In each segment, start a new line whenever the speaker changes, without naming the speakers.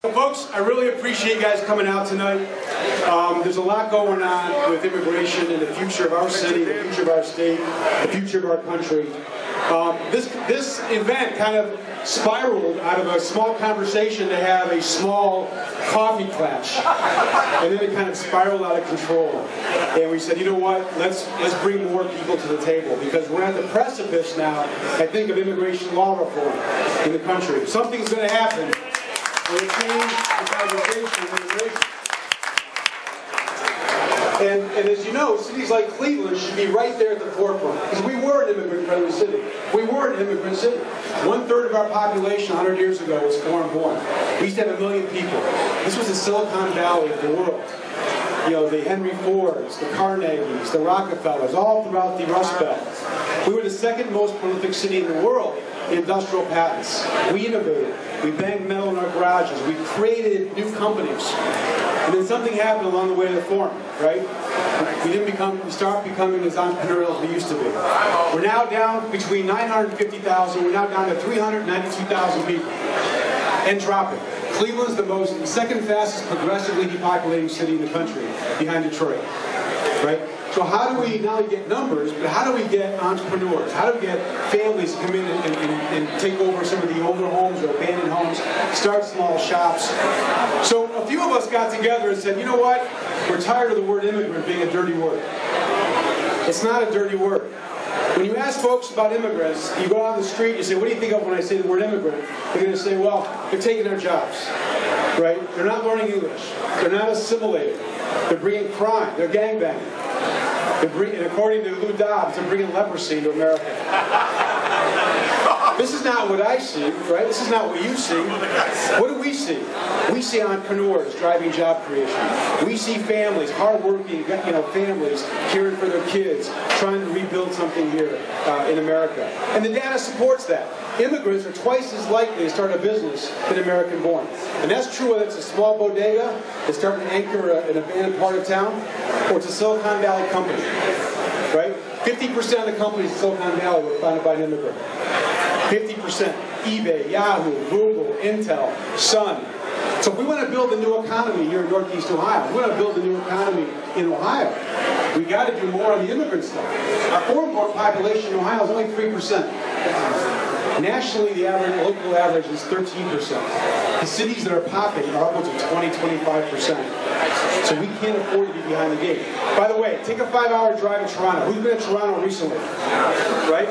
Well, folks, I really appreciate you guys coming out tonight. There's a lot going on with immigration and the future of our city, the future of our state, the future of our country. This event kind of spiraled out of a small conversation to have a small coffee clash, and then it kind of spiraled out of control. And we said, you know what? Let's bring more people to the table, because we're at the precipice now, I think, of immigration law reform in the country. Something's going to happen. Will change the conversation of immigration. And as you know, cities like Cleveland should be right there at the forefront, because we were an immigrant-friendly city. We were an immigrant city. 1/3 of our population 100 years ago was foreign-born. We used to have 1 million people. This was the Silicon Valley of the world. You know, the Henry Fords, the Carnegies, the Rockefellers, all throughout the Rust Belt. We were the second most prolific city in the world in industrial patents. We innovated. We banged metal in our garages. We created new companies. And then something happened along the way to the form, right? We started becoming as entrepreneurial as we used to be. We're now down between 950,000, we're now down to 392,000 people. And dropping. Cleveland's the second fastest progressively depopulating city in the country, behind Detroit, right? So how do we not only get numbers, but how do we get entrepreneurs? How do we get families to come in and take over some of the older homes or abandoned homes, start small shops? So a few of us got together and said, you know what? We're tired of the word immigrant being a dirty word. It's not a dirty word. When you ask folks about immigrants, you go out on the street, you say, what do you think of when I say the word immigrant? They're going to say, well, they're taking our jobs, right? They're not learning English. They're not assimilating. They're bringing crime. They're gangbanging. And according to Lou Dobbs, they're bringing leprosy into America. This is not what I see, right? This is not what you see. What do we see? We see entrepreneurs driving job creation. We see families, hardworking, families caring for their kids, trying to rebuild something here in America. And the data supports that. Immigrants are twice as likely to start a business than American-born. And that's true whether it's a small bodega that's starting to anchor an abandoned part of town, or it's a Silicon Valley company, right? 50% of the companies in Silicon Valley were founded by an immigrant. 50%. eBay, Yahoo, Google, Intel, Sun. So if we want to build a new economy here in Northeast Ohio, if we want to build a new economy in Ohio, we got to do more on the immigrant stuff. Our foreign-born population in Ohio is only 3%. Nationally, the local average is 13%. The cities that are popping are upwards of 20–25%. So we can't afford to be behind the game. By the way, take a 5-hour drive to Toronto. Who's been to Toronto recently? Right?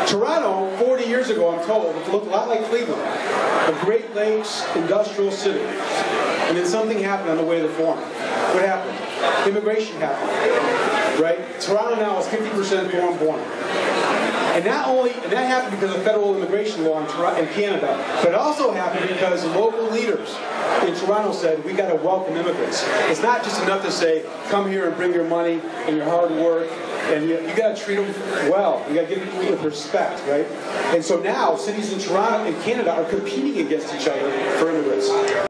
Toronto, 40 years ago, I'm told, it looked a lot like Cleveland. A Great Lakes industrial city. And then something happened on the way to the forum. What happened? Immigration happened. Right? Toronto now is 50% foreign-born. And that happened because of federal immigration law in Canada. But it also happened because local leaders in Toronto said, we got to welcome immigrants. It's not just enough to say, come here and bring your money and your hard work, and you got to treat them well. You got to give them with respect, right? And so now cities in Toronto and Canada are competing against each other for immigrants.